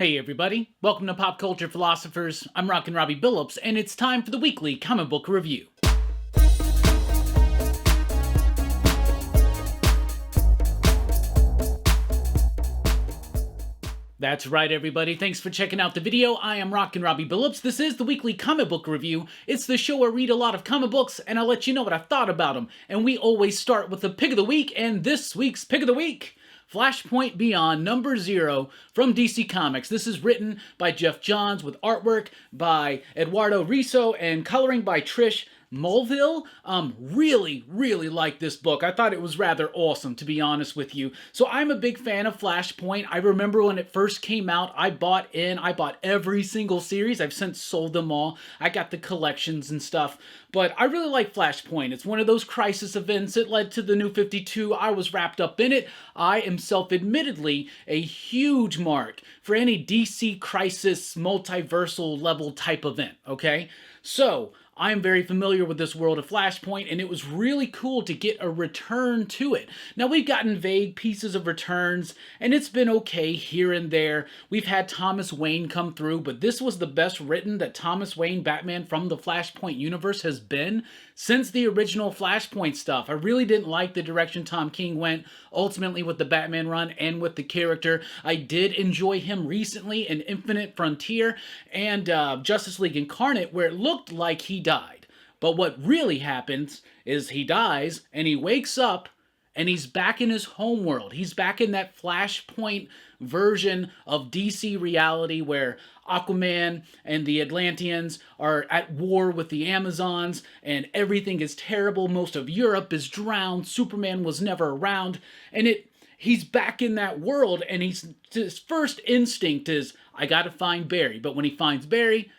Hey everybody, welcome to Pop Culture Philosophers. I'm Rockin' Robbie Billups, and it's time for the weekly comic book review. That's right, everybody. Thanks for checking out the video. I am Rockin' Robbie Billups. This is the weekly comic book review. It's the show where I read a lot of comic books, and I'll let you know what I thought about them. And we always start with the pick of the week, and this week's pick of the week, Flashpoint Beyond #0 from DC Comics. This is written by Geoff Johns with artwork by Eduardo Risso and coloring by Trish Mulvihill. Really like this book. I thought it was rather awesome, to be honest with you. So I'm a big fan of Flashpoint. I remember when it first came out, I bought every single series. I've since sold them all. I got the collections and stuff. But I really like Flashpoint. It's one of those crisis events. It led to the New 52. I was wrapped up in it. I am self-admittedly a huge mark for any DC crisis multiversal level type event, okay? So I'm very familiar with this world of Flashpoint, and it was really cool to get a return to it. Now, we've gotten vague pieces of returns, and it's been okay here and there. We've had Thomas Wayne come through, but this was the best written that Thomas Wayne Batman from the Flashpoint universe has been since the original Flashpoint stuff. I really didn't like the direction Tom King went, ultimately with the Batman run and with the character. I did enjoy him recently in Infinite Frontier and Justice League Incarnate, where it looked like he died. But what really happens is he dies and he wakes up and he's back in his homeworld. He's back in that Flashpoint version of DC reality where Aquaman and the Atlanteans are at war with the Amazons and everything is terrible. Most of Europe is drowned. Superman was never around. And he's back in that world, and his first instinct is, I gotta find Barry. But when he finds Barry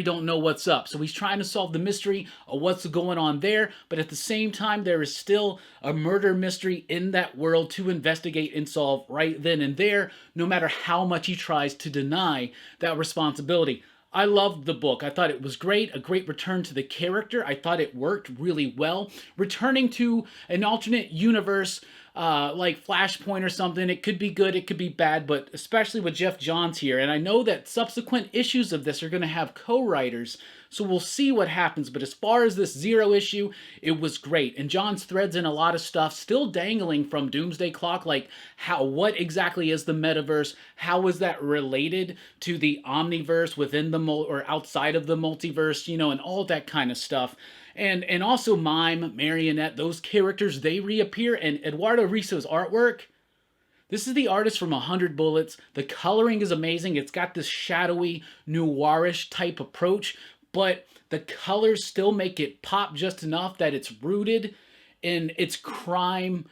don't know what's up. So he's trying to solve the mystery of what's going on there, but at the same time, there is still a murder mystery in that world to investigate and solve right then and there, no matter how much he tries to deny that responsibility. I loved the book. I thought it was great, a great return to the character. I thought it worked really well. Returning to an alternate universe like Flashpoint or something, it could be good, it could be bad, but especially with Geoff Johns here. And I know that subsequent issues of this are going to have co-writers, so we'll see what happens. But as far as this 0 issue, it was great. And Johns threads in a lot of stuff, still dangling from Doomsday Clock, like what exactly is the metaverse? How is that related to the omniverse within the or outside of the multiverse, and all that kind of stuff. And also Mime, Marionette, those characters, they reappear. And Eduardo Risso's artwork, this is the artist from 100 Bullets. The coloring is amazing. It's got this shadowy, noirish type approach, but the colors still make it pop just enough that it's rooted in its crime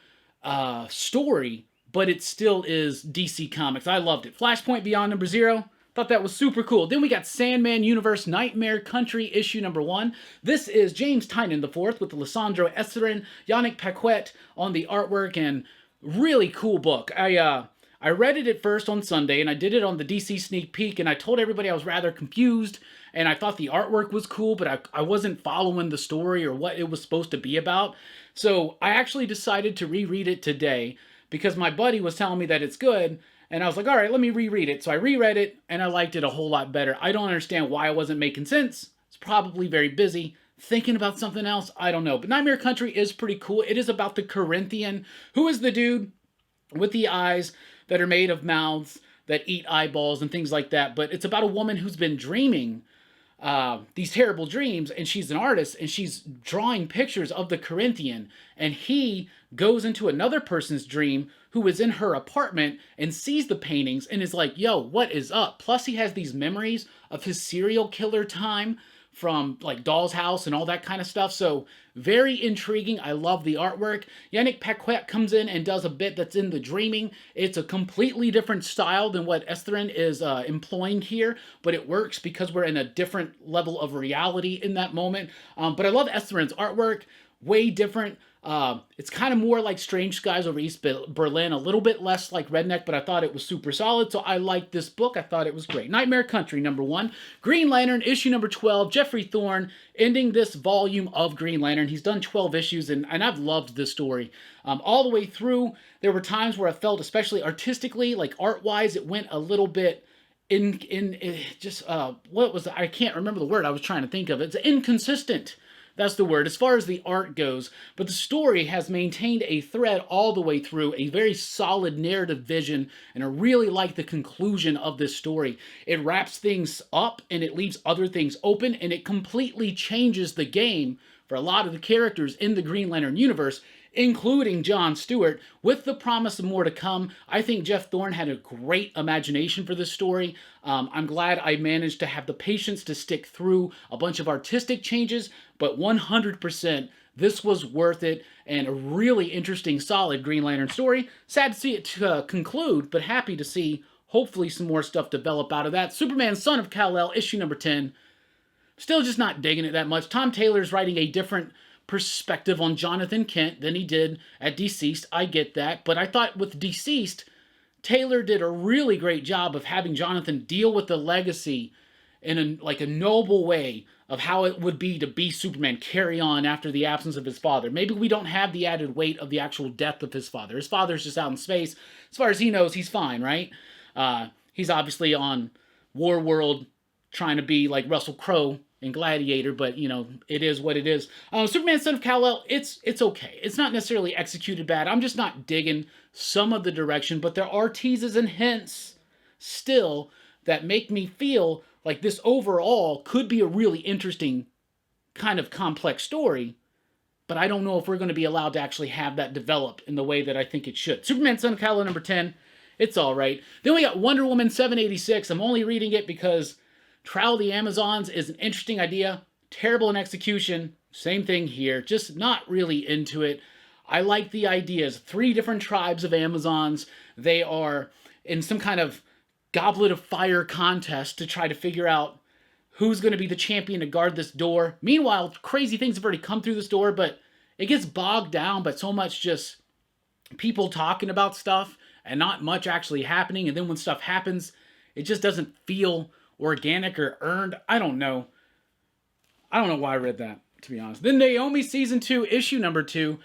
story, but it still is DC Comics. I loved it. Flashpoint Beyond #0. Thought that was super cool. Then we got Sandman Universe Nightmare Country issue #1. This is James Tynion IV with Alessandro Esterin, Yannick Paquette on the artwork, and really cool book. I read it at first on Sunday, and I did it on the DC Sneak Peek, and I told everybody I was rather confused, and I thought the artwork was cool, but I wasn't following the story or what it was supposed to be about. So I actually decided to reread it today because my buddy was telling me that it's good, and I was like, all right, let me reread it. So I reread it, and I liked it a whole lot better. I don't understand why it wasn't making sense. It's probably very busy, thinking about something else. I don't know. But Nightmare Country is pretty cool. It is about the Corinthian, who is the dude with the eyes that are made of mouths that eat eyeballs and things like that. But it's about a woman who's been dreaming these terrible dreams, and she's an artist, and she's drawing pictures of the Corinthian, and he goes into another person's dream who is in her apartment and sees the paintings and is like, yo, what is up? Plus he has these memories of his serial killer time from like Doll's House and all that kind of stuff. So very intriguing. I love the artwork. Yannick Paquette comes in and does a bit that's in the dreaming. It's a completely different style than what Esterin is employing here, but it works because we're in a different level of reality in that moment. But I love Esterin's artwork. Way different. It's kind of more like Strange Skies over East Berlin, a little bit less like Redneck, but I thought it was super solid, so I liked this book. I thought it was great. Nightmare Country #1. Green Lantern issue #12. Jeffrey Thorne ending this volume of Green Lantern. He's done 12 issues, and I've loved this story. All the way through, there were times where I felt, especially artistically, like art-wise, it went a little bit what was I can't remember the word I was trying to think of. It's inconsistent. That's the word, as far as the art goes. But the story has maintained a thread all the way through, a very solid narrative vision, and I really like the conclusion of this story. It wraps things up, and it leaves other things open, and it completely changes the game for a lot of the characters in the Green Lantern universe, including John Stewart, with the promise of more to come. I think Jeff Thorne had a great imagination for this story. I'm glad I managed to have the patience to stick through a bunch of artistic changes, but 100%, this was worth it, and a really interesting, solid Green Lantern story. Sad to see it conclude, but happy to see, hopefully, some more stuff develop out of that. Superman, Son of Kal-El, issue number 10. Still just not digging it that much. Tom Taylor's writing a different perspective on Jonathan Kent than he did at Deceased. I get that, but I thought with Deceased, Taylor did a really great job of having Jonathan deal with the legacy in a noble way of how it would be to be Superman, carry on after the absence of his father. Maybe we don't have the added weight of the actual death of his father. His father's just out in space. As far as he knows, he's fine, right? He's obviously on War World trying to be like Russell Crowe in Gladiator, but, you know, it is what it is. Superman, Son of Kal-El, it's okay. It's not necessarily executed bad. I'm just not digging some of the direction, but there are teases and hints still that make me feel like this overall could be a really interesting kind of complex story, but I don't know if we're going to be allowed to actually have that develop in the way that I think it should. Superman, Son of Kal-El, number 10. It's all right. Then we got Wonder Woman 786. I'm only reading it because Trial of the Amazons is an interesting idea. Terrible in execution. Same thing here. Just not really into it. I like the ideas. 3 different tribes of Amazons. They are in some kind of Goblet of Fire contest to try to figure out who's going to be the champion to guard this door. Meanwhile, crazy things have already come through this door, but it gets bogged down by so much just people talking about stuff and not much actually happening. And then when stuff happens, it just doesn't feel organic or earned. I don't know why I read that, to be honest. Then Naomi Season 2, issue number 2.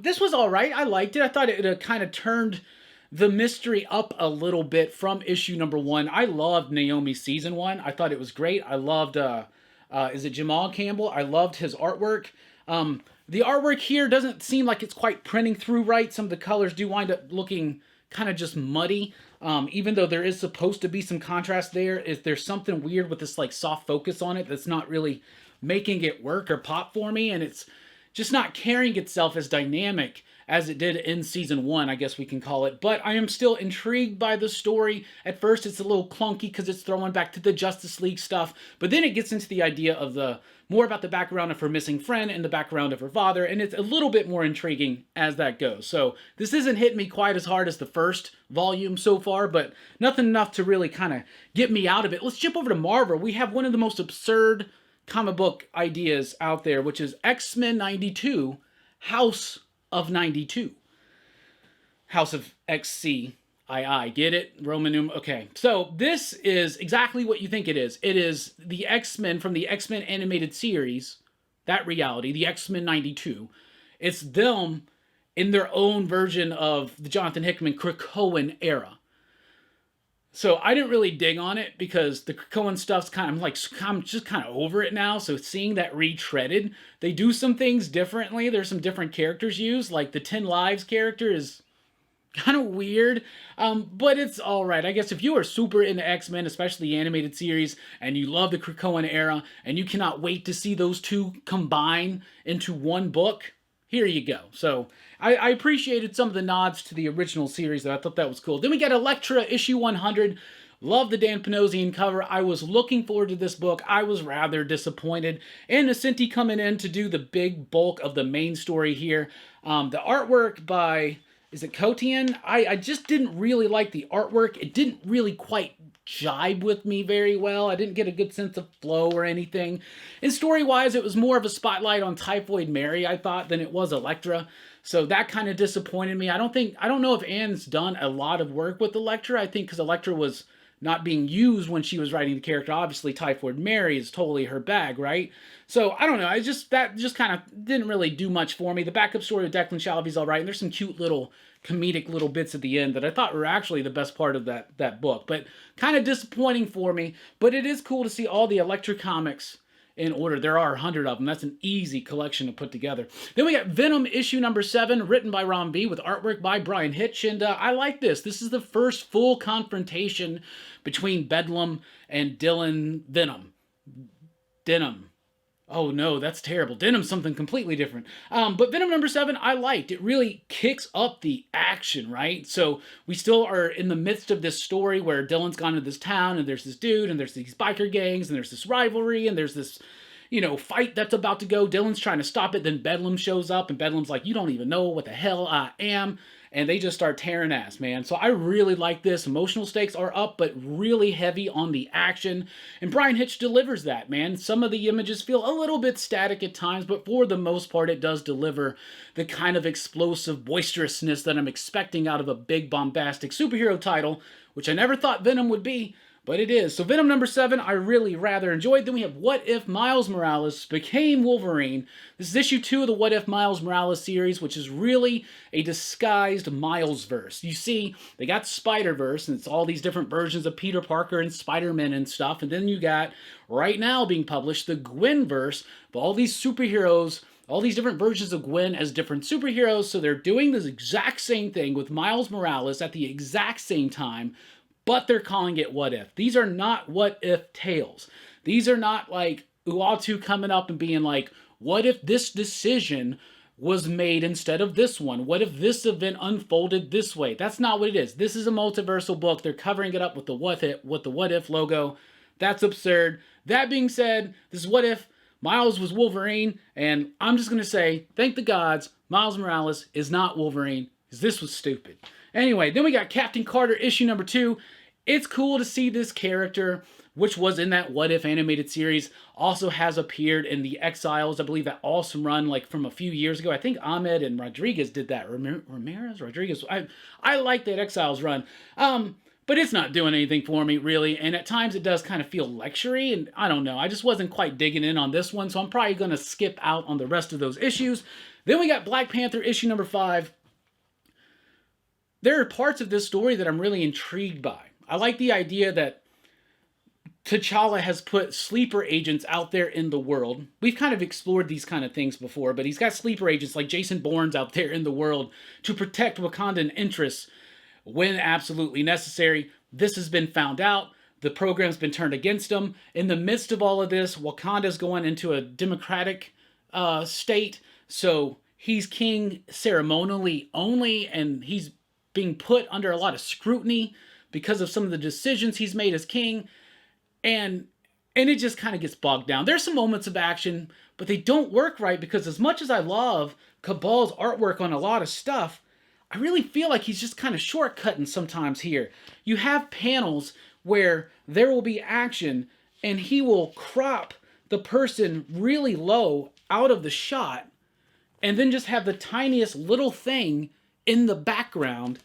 This was all right. I liked it. I thought it kind of turned the mystery up a little bit from issue number 1. I loved Naomi Season 1. I thought it was great. I loved, is it Jamal Campbell? I loved his artwork. The artwork here doesn't seem like it's quite printing through right. Some of the colors do wind up looking kind of just muddy. Even though there is supposed to be some contrast there, there's something weird with this like soft focus on it that's not really making it work or pop for me, and it's just not carrying itself as dynamic as it did in Season 1, I guess we can call it. But I am still intrigued by the story. At first, it's a little clunky because it's throwing back to the Justice League stuff, but then it gets into the idea of more about the background of her missing friend and the background of her father, and it's a little bit more intriguing as that goes. So this isn't hitting me quite as hard as the first volume so far, but nothing enough to really kind of get me out of it. Let's jump over to Marvel. We have one of the most absurd comic book ideas out there, which is X-Men 92, House of 92. House of XCII. Get it? Roman numeral. Okay. So this is exactly what you think it is. It is the X-Men from the X-Men animated series, that reality, the X-Men 92. It's them in their own version of the Jonathan Hickman Krakoan era. So I didn't really dig on it because the Krakoan stuff's I'm just kind of over it now. So seeing that retreaded, they do some things differently. There's some different characters used. Like the 10 Lives character is kind of weird, but it's all right. I guess if you are super into X-Men, especially the animated series, and you love the Krakoan era, and you cannot wait to see those two combine into one book, here you go. So I appreciated some of the nods to the original series, though. I thought that was cool. Then we got Elektra issue 100. Love the Dan Panosian cover. I was looking forward to this book. I was rather disappointed. And Nocenti coming in to do the big bulk of the main story here. The artwork by, is it Kotian? I just didn't really like the artwork. It didn't really quite jibe with me very well. I didn't get a good sense of flow or anything. And story-wise, it was more of a spotlight on Typhoid Mary, I thought, than it was Elektra. So that kind of disappointed me. I don't know if Anne's done a lot of work with Elektra. I think because Elektra was not being used when she was writing the character. Obviously, Typhoid Mary is totally her bag, right? So, I don't know. That just kind of didn't really do much for me. The backup story of Declan Shalvey's all right, and there's some cute little comedic little bits at the end that I thought were actually the best part of that book. But kind of disappointing for me. But it is cool to see all the Elektra comics in order. There are 100 of them. That's an easy collection to put together. Then we got Venom issue number 7, written by Robbie with artwork by Bryan Hitch. And I like this. This is the first full confrontation between Bedlam and Dylan Venom. Denim. Oh no, that's terrible. Denim's something completely different. But Venom number 7, I liked. It really kicks up the action, right? So we still are in the midst of this story where Dylan's gone to this town, and there's this dude, and there's these biker gangs, and there's this rivalry, and there's this, fight that's about to go. Dylan's trying to stop it, then Bedlam shows up, and Bedlam's like, you don't even know what the hell I am. And they just start tearing ass, man. So I really like this. Emotional stakes are up, but really heavy on the action. And Bryan Hitch delivers that, man. Some of the images feel a little bit static at times, but for the most part, it does deliver the kind of explosive boisterousness that I'm expecting out of a big, bombastic superhero title, which I never thought Venom would be. But it is. So Venom number 7, I really rather enjoyed. Then we have What If Miles Morales Became Wolverine. This is issue 2 of the What If Miles Morales series, which is really a disguised Miles-verse. You see, they got Spider-Verse, and it's all these different versions of Peter Parker and Spider-Man and stuff. And then you got, right now being published, the Gwen-verse, of all these superheroes, all these different versions of Gwen as different superheroes. So they're doing this exact same thing with Miles Morales at the exact same time, but they're calling it What If. These are not What If tales. These are not like Uatu coming up and being like, what if this decision was made instead of this one? What if this event unfolded this way? That's not what it is. This is a multiversal book. They're covering it up with the What If logo. That's absurd. That being said, this is What If Miles was Wolverine, and I'm just going to say, thank the gods, Miles Morales is not Wolverine, because this was stupid. Anyway, then we got Captain Carter issue number 2. It's cool to see this character, which was in that What If animated series, also has appeared in the Exiles. I believe that awesome run like from a few years ago. I think Ahmed and Rodriguez did that. Rodriguez. I like that Exiles run. But it's not doing anything for me, really. And at times it does kind of feel lectury. And I don't know. I just wasn't quite digging in on this one. So I'm probably going to skip out on the rest of those issues. Then we got Black Panther issue number 5. There are parts of this story that I'm really intrigued by. I like the idea that T'Challa has put sleeper agents out there in the world. We've kind of explored these kind of things before, but he's got sleeper agents like Jason Bourne's out there in the world to protect Wakandan interests when absolutely necessary. This has been found out. The program's been turned against him. In the midst of all of this, Wakanda's going into a democratic state, so he's king ceremonially only, and he's being put under a lot of scrutiny because of some of the decisions he's made as king, and it just kind of gets bogged down. There's some moments of action, but they don't work right, because as much as I love Cabal's artwork on a lot of stuff, I really feel like he's just kind of shortcutting sometimes here. You have panels where there will be action, and he will crop the person really low out of the shot, and then just have the tiniest little thing in the background,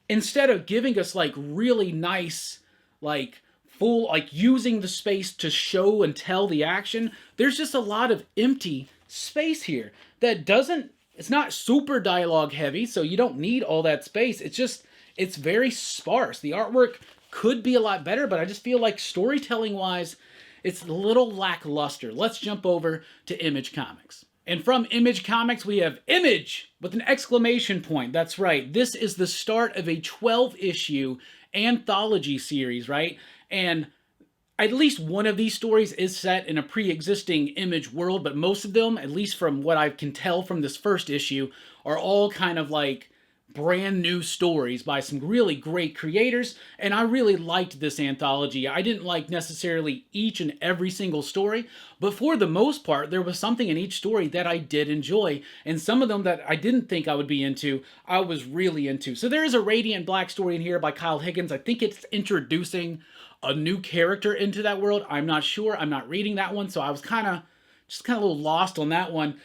instead of giving us like really nice, like full, like using the space to show and tell the action. There's just a lot of empty space here that doesn't, it's not super dialogue heavy, so you don't need all that space. It's very sparse. The artwork could be a lot better, but I just feel like storytelling wise, it's a little lackluster. Let's jump over to Image Comics. And from Image Comics, we have Image with an exclamation point. That's right. This is the start of a 12-issue anthology series, right? And at least one of these stories is set in a pre-existing Image world, but most of them, at least from what I can tell from this first issue, are all kind of like brand new stories by some really great creators, and I really liked this anthology. I didn't like necessarily each and every single story, but for the most part, there was something in each story that I did enjoy, and some of them that I didn't think I would be into, I was really into. So there is a Radiant Black story in here by Kyle Higgins. I think it's introducing a new character into that world. I'm not sure. I'm not reading that one, so I was kind of a little lost on that one.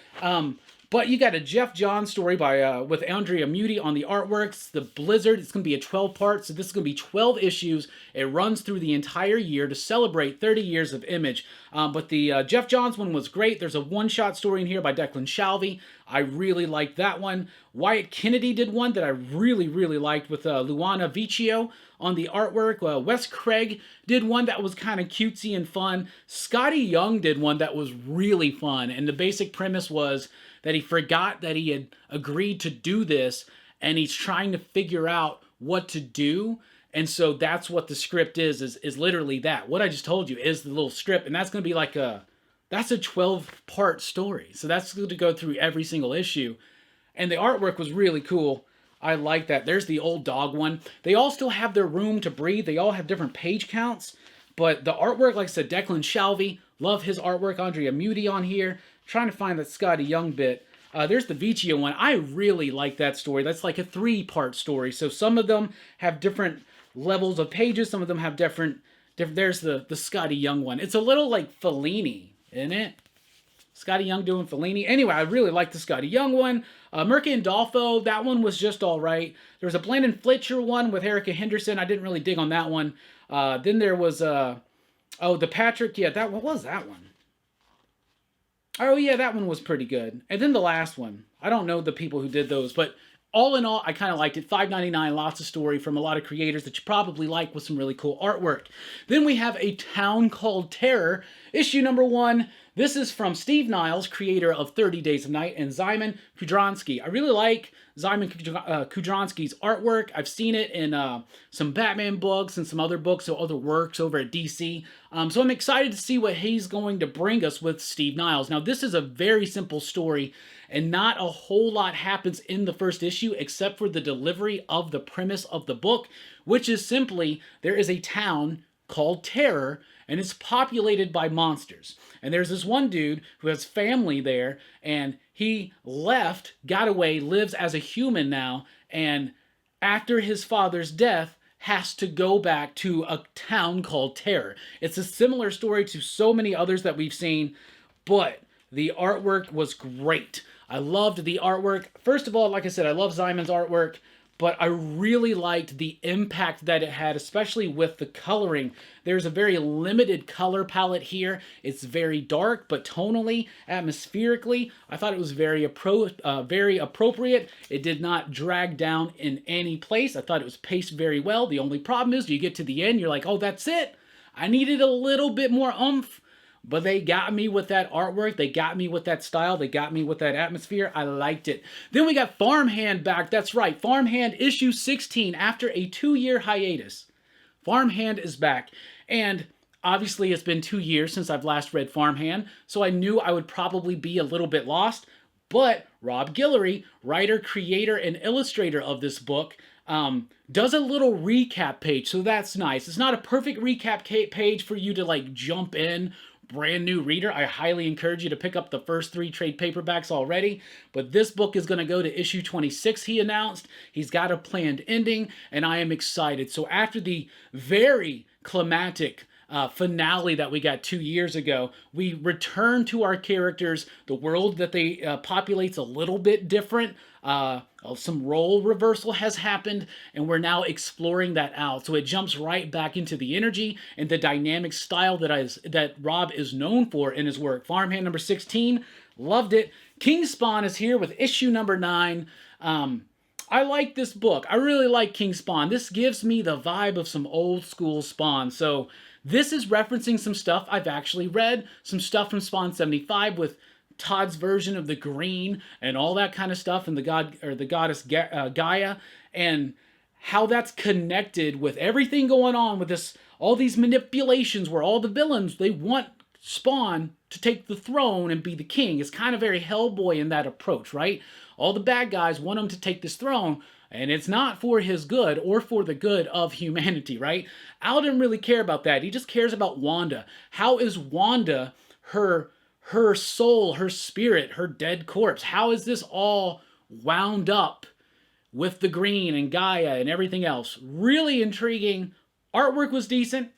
But you got a Jeff Johns story by with Andrea Muti on the artworks. The Blizzard, it's going to be a 12-part, so this is going to be 12 issues. It runs through the entire year to celebrate 30 years of Image. But the Jeff Johns one was great. There's a one-shot story in here by Declan Shalvey. I really liked that one. Wyatt Kennedy did one that I really, really liked with Luana Vicio on the artwork. Wes Craig did one that was kind of cutesy and fun. Scotty Young did one that was really fun. And the basic premise was that he forgot that he had agreed to do this, and he's trying to figure out what to do. And so that's what the script is literally that. What I just told you is the little strip, and that's going to be like that's a 12-part story. So that's going to go through every single issue. And the artwork was really cool. I like that. There's the old dog one. They all still have their room to breathe. They all have different page counts. But the artwork, like I said, Declan Shalvey, love his artwork. Andrea Muti on here. Trying to find that Scotty Young bit. There's the Vicio one. I really like that story. That's like a 3-part story. So some of them have different levels of pages. Some of them have different there's the Scotty Young one. It's a little like Fellini, isn't it? Scotty Young doing Fellini. Anyway, I really like the Scotty Young one. Murky and Dolfo, that one was just all right. There was a Blandon Fletcher one with Erica Henderson. I didn't really dig on that one. Then there was, the Patrick, yeah, what was that one? Oh, yeah, that one was pretty good. And then the last one. I don't know the people who did those, but all in all, I kind of liked it. $5.99, lots of story from a lot of creators that you probably like with some really cool artwork. Then we have A Town Called Terror, issue number 1. This is from Steve Niles, creator of 30 Days of Night, and Szymon Kudranski. I really like Szymon Kudranski's artwork. I've seen it in some Batman books and some other books, so other works over at DC. So I'm excited to see what he's going to bring us with Steve Niles. Now, this is a very simple story, and not a whole lot happens in the first issue except for the delivery of the premise of the book, which is simply there is a town called Terror, and it's populated by monsters. And there's this one dude who has family there, and he left, got away, lives as a human now, and after his father's death, has to go back to a town called Terror. It's a similar story to so many others that we've seen, but the artwork was great. I loved the artwork. First of all, like I said, I love Szymon's artwork, but I really liked the impact that it had, especially with the coloring. There's a very limited color palette here. It's very dark, but tonally, atmospherically, I thought it was very appropriate. It did not drag down in any place. I thought it was paced very well. The only problem is you get to the end, you're like, oh, that's it. I needed a little bit more oomph. But they got me with that artwork. They got me with that style. They got me with that atmosphere. I liked it. Then we got Farmhand back. That's right. Farmhand issue 16 after a 2-year hiatus. Farmhand is back. And obviously it's been 2 years since I've last read Farmhand, so I knew I would probably be a little bit lost. But Rob Guillory, writer, creator, and illustrator of this book, does a little recap page, so that's nice. It's not a perfect recap page for you to like jump in, brand new reader. I highly encourage you to pick up the first 3 trade paperbacks already, but this book is going to go to issue 26, he announced. He's got a planned ending, and I am excited. So after the very climactic finale that we got 2 years ago, we return to our characters. The world that they populate's a little bit different. Some role reversal has happened, and we're now exploring that out. So it jumps right back into the energy and the dynamic style that Rob is known for in his work. Farmhand number 16, loved it. King Spawn is here with issue number 9. I like this book. I really like King Spawn. This gives me the vibe of some old school Spawn. So this is referencing some stuff I've actually read, some stuff from Spawn 75 with Todd's version of the green and all that kind of stuff, and the goddess Gaia, and how that's connected with everything going on with this, all these manipulations where all the villains, they want Spawn to take the throne and be the king. It's kind of very Hellboy in that approach, right? All the bad guys want him to take this throne, and it's not for his good or for the good of humanity, right? Al didn't really care about that. He just cares about Wanda. How is Wanda, her soul, her spirit, her dead corpse, how is this all wound up with the green and Gaia and everything else? Really intriguing. Artwork was decent.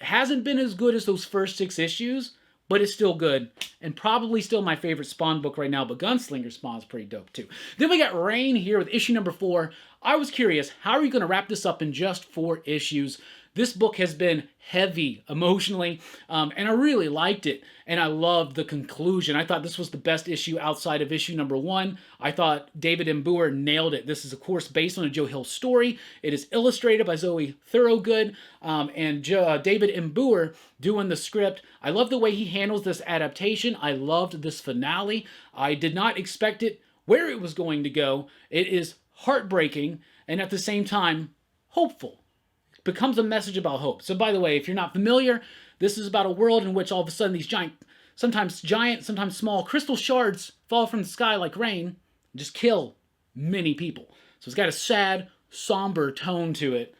Hasn't been as good as those first 6 issues, but it's still good, and probably still my favorite Spawn book right now, but Gunslinger Spawn's pretty dope too. Then we got Reign here with issue number 4. I was curious, how are you going to wrap this up in just 4 issues? This book has been heavy emotionally, and I really liked it, and I loved the conclusion. I thought this was the best issue outside of issue number 1. I thought David Embouer nailed it. This is, of course, based on a Joe Hill story. It is illustrated by Zoe Thorogood, and David Embouer doing the script. I love the way he handles this adaptation. I loved this finale. I did not expect it where it was going to go. It is heartbreaking, and at the same time, hopeful. Becomes a message about hope. So by the way, if you're not familiar, this is about a world in which all of a sudden these sometimes giant, sometimes small crystal shards fall from the sky like rain and just kill many people. So it's got a sad, somber tone to it,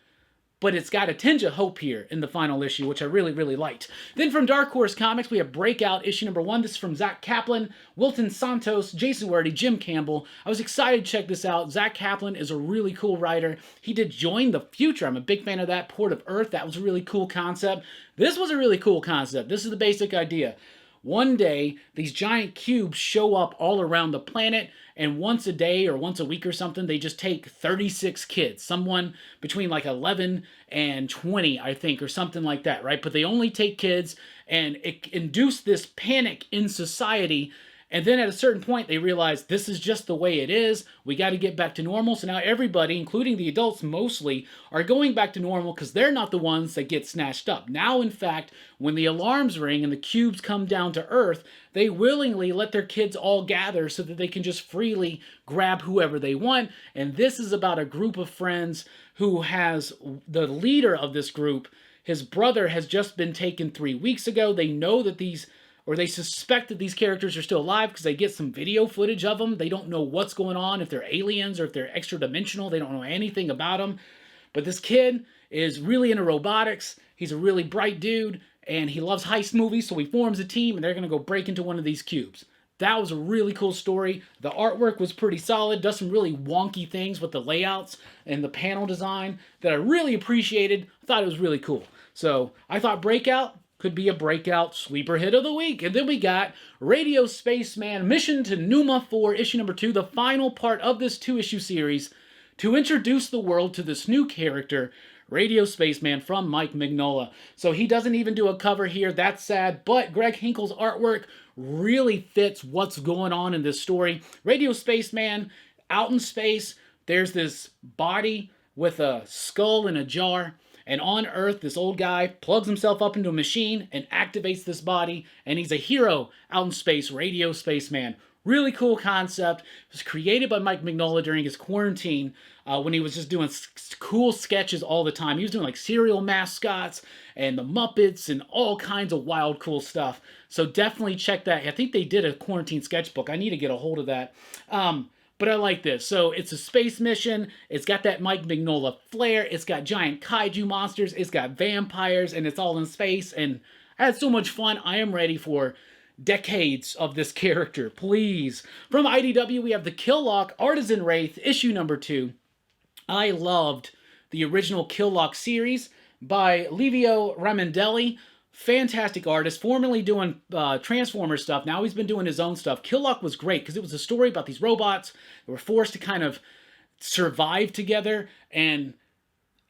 but it's got a tinge of hope here in the final issue, which I really, really liked. Then from Dark Horse Comics, we have Breakout, issue number 1. This is from Zach Kaplan, Wilton Santos, Jason Werdy, Jim Campbell. I was excited to check this out. Zach Kaplan is a really cool writer. He did Join the Future. I'm a big fan of that. Port of Earth, that was a really cool concept. This was a really cool concept. This is the basic idea. One day, these giant cubes show up all around the planet, and once a day or once a week or something, they just take 36 kids. Someone between like 11 and 20, I think, or something like that, right? But they only take kids, and it induced this panic in society. And then at a certain point, they realize this is just the way it is. We got to get back to normal. So now everybody, including the adults mostly, are going back to normal because they're not the ones that get snatched up. Now, in fact, when the alarms ring and the cubes come down to Earth, they willingly let their kids all gather so that they can just freely grab whoever they want. And this is about a group of friends who has the leader of this group. His brother has just been taken 3 weeks ago. They know that they suspect that these characters are still alive because they get some video footage of them. They don't know what's going on, if they're aliens or if they're extra-dimensional. They don't know anything about them. But this kid is really into robotics. He's a really bright dude, and he loves heist movies, so he forms a team, and they're going to go break into one of these cubes. That was a really cool story. The artwork was pretty solid. Does some really wonky things with the layouts and the panel design that I really appreciated. I thought it was really cool. So I thought Breakout could be a breakout sleeper hit of the week. And then we got Radio Spaceman Mission to Pneuma 4, issue number 2, the final part of this 2-issue series to introduce the world to this new character, Radio Spaceman, from Mike Mignola. So he doesn't even do a cover here. That's sad, but Greg Hinkle's artwork really fits what's going on in this story. Radio Spaceman, out in space, there's this body with a skull in a jar. And on Earth, this old guy plugs himself up into a machine and activates this body, and he's a hero out in space, Radio Spaceman. Really cool concept. It was created by Mike Mignola during his quarantine when he was just doing cool sketches all the time. He was doing like cereal mascots and the Muppets and all kinds of wild, cool stuff. So definitely check that. I think they did a quarantine sketchbook. I need to get a hold of that. But I like this. So it's a space mission. It's got that Mike Mignola flair. It's got giant kaiju monsters. It's got vampires, and it's all in space. And I had so much fun. I am ready for decades of this character, please. From IDW, we have the Killlock Artisan Wraith, issue number 2. I loved the original Killlock series by Livio Ramondelli. Fantastic artist, formerly doing Transformers stuff. Now he's been doing his own stuff. Killlock was great because it was a story about these robots that were forced to kind of survive together, and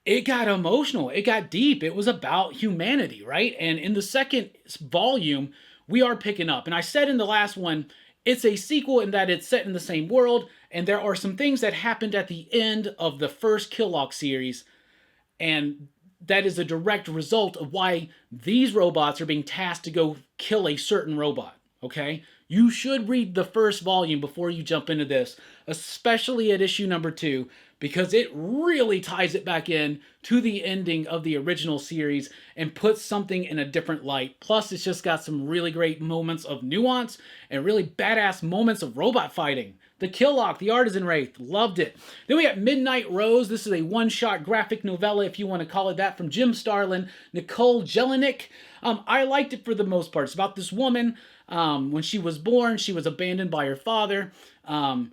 it got emotional. It got deep. It was about humanity, right? And in the second volume, we are picking up. And I said in the last one, it's a sequel in that it's set in the same world, and there are some things that happened at the end of the first Killlock series, and that is a direct result of why these robots are being tasked to go kill a certain robot, okay? You should read the first volume before you jump into this, especially at issue number 2, because it really ties it back in to the ending of the original series and puts something in a different light. Plus, it's just got some really great moments of nuance and really badass moments of robot fighting. The Killlock, the Artisan Wraith, loved it. Then we got Midnight Rose. This is a one-shot graphic novella, if you want to call it that, from Jim Starlin, Nicole Jelinek. I liked it for the most part. It's about this woman. When she was born, she was abandoned by her father.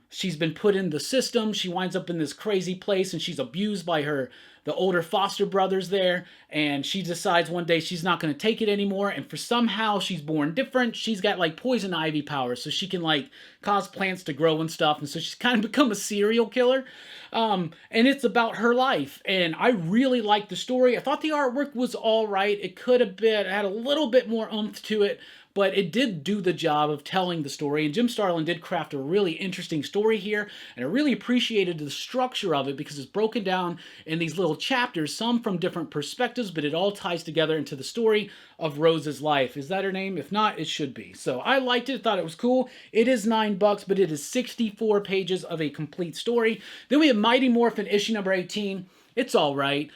She's been put in the system. She winds up in this crazy place, and she's abused by her the older foster brothers there, and she decides one day she's not going to take it anymore, and for somehow she's born different. She's got like poison ivy powers, so she can like cause plants to grow and stuff, and so she's kind of become a serial killer. And it's about her life, and I really liked the story. I thought the artwork was all right. It could have been, had a little bit more oomph to it, but it did do the job of telling the story, and Jim Starlin did craft a really interesting story here, and I really appreciated the structure of it because it's broken down in these little chapters, some from different perspectives, but it all ties together into the story of Rose's life. Is that her name? If not, it should be. So I liked it, thought it was cool. It is $9, but it is 64 pages of a complete story. Then we have Mighty Morphin issue number 18. It's all right.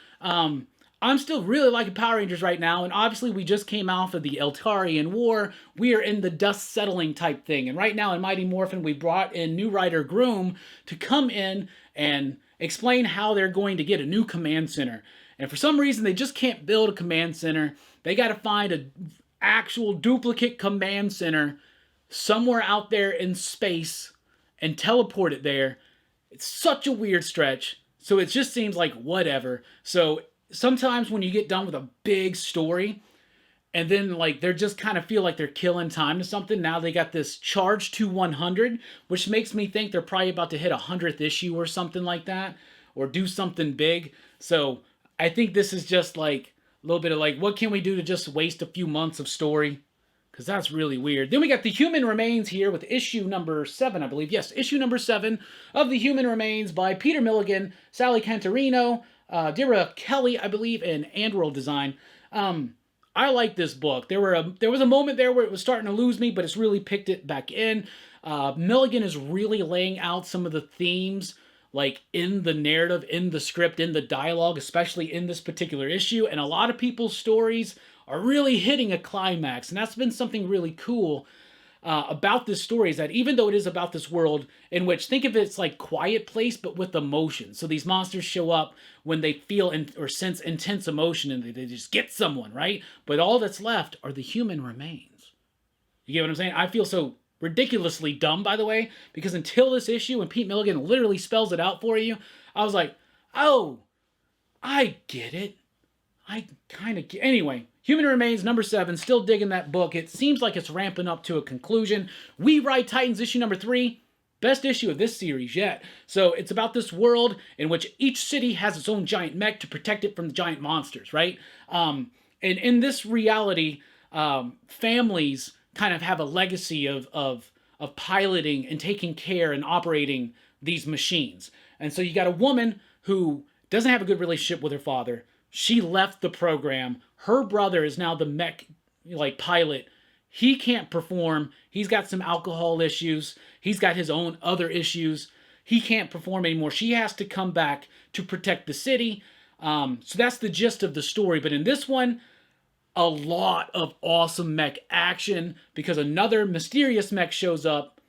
I'm still really liking Power Rangers right now, and obviously we just came off of the Eltarian War. We are in the dust settling type thing, and right now in Mighty Morphin we brought in new writer Groom to come in and explain how they're going to get a new command center. And for some reason they just can't build a command center. They got to find an actual duplicate command center somewhere out there in space and teleport it there. It's such a weird stretch, so it just seems like whatever. So sometimes when you get done with a big story and then like they're just kind of feel like they're killing time to something, now they got this charge to 100, which makes me think they're probably about to hit 100th issue or something like that, or do something big. So I think this is just like a little bit of like, what can we do to just waste a few months of story? Because that's really weird. Then we got The Human Remains here with issue number 7, I believe. Yes, issue number 7 of The Human Remains by Peter Milligan, Sally Cantorino, Dira Kelly, I believe, and World Design. I like this book. There was a moment there where it was starting to lose me, but it's really picked it back in. Milligan is really laying out some of the themes, like in the narrative, in the script, in the dialogue, especially in this particular issue. And a lot of people's stories are really hitting a climax, and that's been something really cool about this story, is that even though it is about this world in which, think of it, it's like Quiet Place, but with emotion. So these monsters show up when they feel or sense intense emotion, and they just get someone, right? But all that's left are the human remains. You get what I'm saying? I feel so ridiculously dumb, by the way, because until this issue, when Pete Milligan literally spells it out for you, I was like, oh, I get it. I kind of get... Anyway, Human Remains, number 7, still digging that book. It seems like it's ramping up to a conclusion. We Ride Titans, issue number 3, best issue of this series yet. So it's about this world in which each city has its own giant mech to protect it from the giant monsters, right? And in this reality, families kind of have a legacy of piloting and taking care and operating these machines. And so you got a woman who doesn't have a good relationship with her father. She left the program. Her brother is now the mech pilot. He can't perform. He's got some alcohol issues. He's got his own other issues. He can't perform anymore. She has to come back to protect the city. So that's the gist of the story. But in this one, a lot of awesome mech action, because another mysterious mech shows up,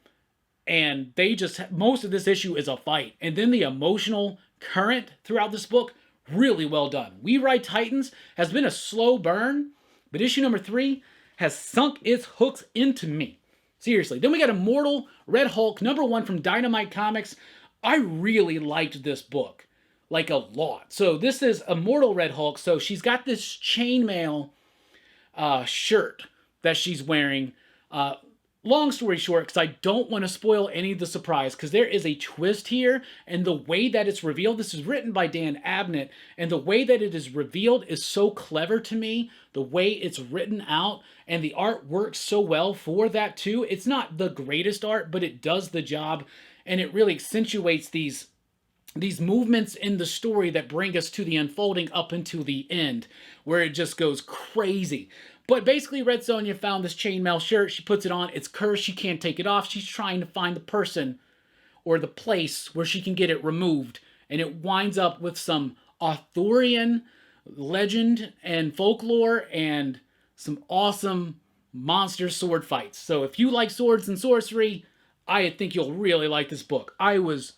and they just, most of this issue is a fight. And then the emotional current throughout this book, really well done. We Ride Titans has been a slow burn, but issue number 3 has sunk its hooks into me. Seriously. Then we got Immortal Red Hulk, number 1 from Dynamite Comics. I really liked this book, like a lot. So this is Immortal Red Hulk. So she's got this chainmail shirt that she's wearing. Long story short, because I don't want to spoil any of the surprise, because there is a twist here, and the way that it's revealed, this is written by Dan Abnett, and the way that it is revealed is so clever to me, the way it's written out, and the art works so well for that too. It's not the greatest art, but it does the job, and it really accentuates these movements in the story that bring us to the unfolding up into the end, where it just goes crazy. But basically, Red Sonja found this chainmail shirt. She puts it on. It's cursed. She can't take it off. She's trying to find the person or the place where she can get it removed. And it winds up with some Arthurian legend and folklore and some awesome monster sword fights. So if you like swords and sorcery, I think you'll really like this book. I was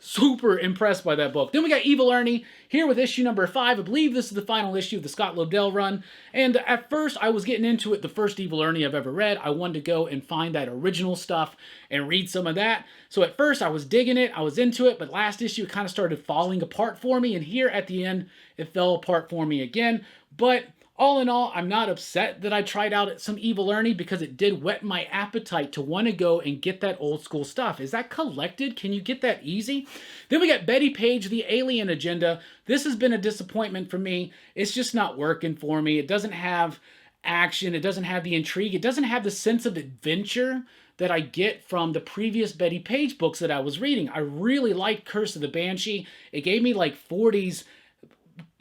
super impressed by that book. Then we got Evil Ernie here with issue number 5. I believe this is the final issue of the Scott Lobdell run. And at first, I was getting into it, the first Evil Ernie I've ever read. I wanted to go and find that original stuff and read some of that. So at first, I was digging it, I was into it, but last issue, it kind of started falling apart for me. And here at the end, it fell apart for me again. But all in all, I'm not upset that I tried out some Evil Ernie because it did whet my appetite to want to go and get that old school stuff. Is that collected? Can you get that easy? Then we got Betty Page, The Alien Agenda. This has been a disappointment for me. It's just not working for me. It doesn't have action. It doesn't have the intrigue. It doesn't have the sense of adventure that I get from the previous Betty Page books that I was reading. I really liked Curse of the Banshee. It gave me like 40s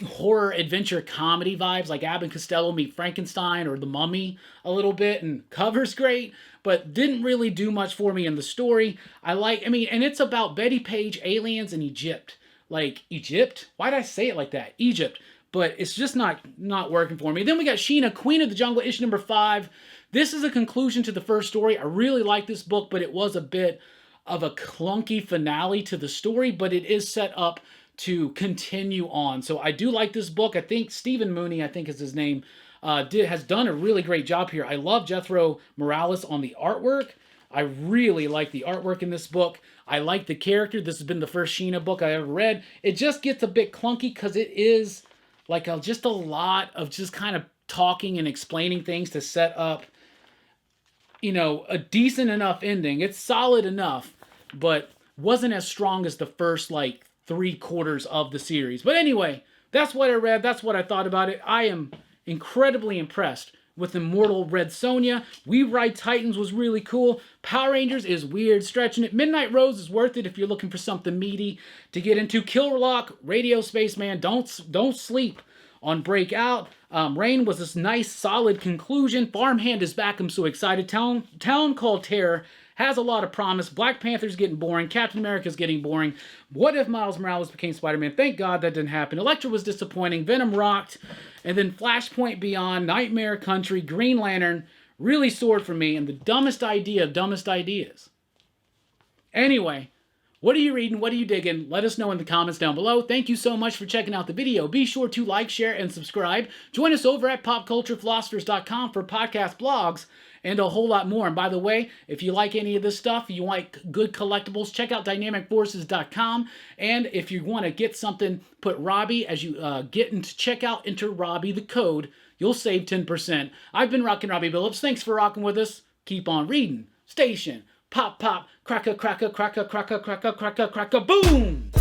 horror adventure comedy vibes, like Abbott and Costello meet Frankenstein or The Mummy a little bit, and cover's great, but didn't really do much for me in the story. And it's about Betty Page, aliens, and Egypt. Like, Egypt? Why did I say it like that? Egypt. But it's just not working for me. Then we got Sheena, Queen of the Jungle, issue number 5. This is a conclusion to the first story. I really like this book, but it was a bit of a clunky finale to the story, but it is set up to continue on. So I do like this book. I think Stephen Mooney, I think is his name, has done a really great job here. I love Jethro Morales on the artwork. I really like the artwork in this book. I like the character. This has been the first Sheena book I ever read. It just gets a bit clunky because it is like just a lot of just kind of talking and explaining things to set up, a decent enough ending. It's solid enough, but wasn't as strong as the first, 3/4 of the series. But anyway, that's what I read. That's what I thought about it. I am incredibly impressed with Immortal Red Sonja. We Ride Titans was really cool. Power Rangers is weird, stretching it. Midnight Rose is worth it if you're looking for something meaty to get into. Killer Lock, Radio Spaceman, don't sleep on Breakout. Rain was this nice, solid conclusion. Farmhand is back. I'm so excited. Town Called Terror has a lot of promise. Black Panther's getting boring. Captain America's getting boring. What if Miles Morales became Spider-Man? Thank God that didn't happen. Elektra was disappointing. Venom rocked. And then Flashpoint Beyond, Nightmare Country, Green Lantern really soared for me. And the dumbest idea of dumbest ideas. Anyway, what are you reading? What are you digging? Let us know in the comments down below. Thank you so much for checking out the video. Be sure to like, share, and subscribe. Join us over at popculturephilosophers.com for podcast blogs and a whole lot more. And by the way, if you like any of this stuff, you like good collectibles, check out dynamicforces.com. And if you want to get something, put Robbie as you get into checkout, enter Robbie, the code. You'll save 10%. I've been rocking Robbie Billups. Thanks for rocking with us. Keep on reading. Station. Pop, pop, cracker, cracker, cracker, cracker, cracker, cracker, cracker, boom!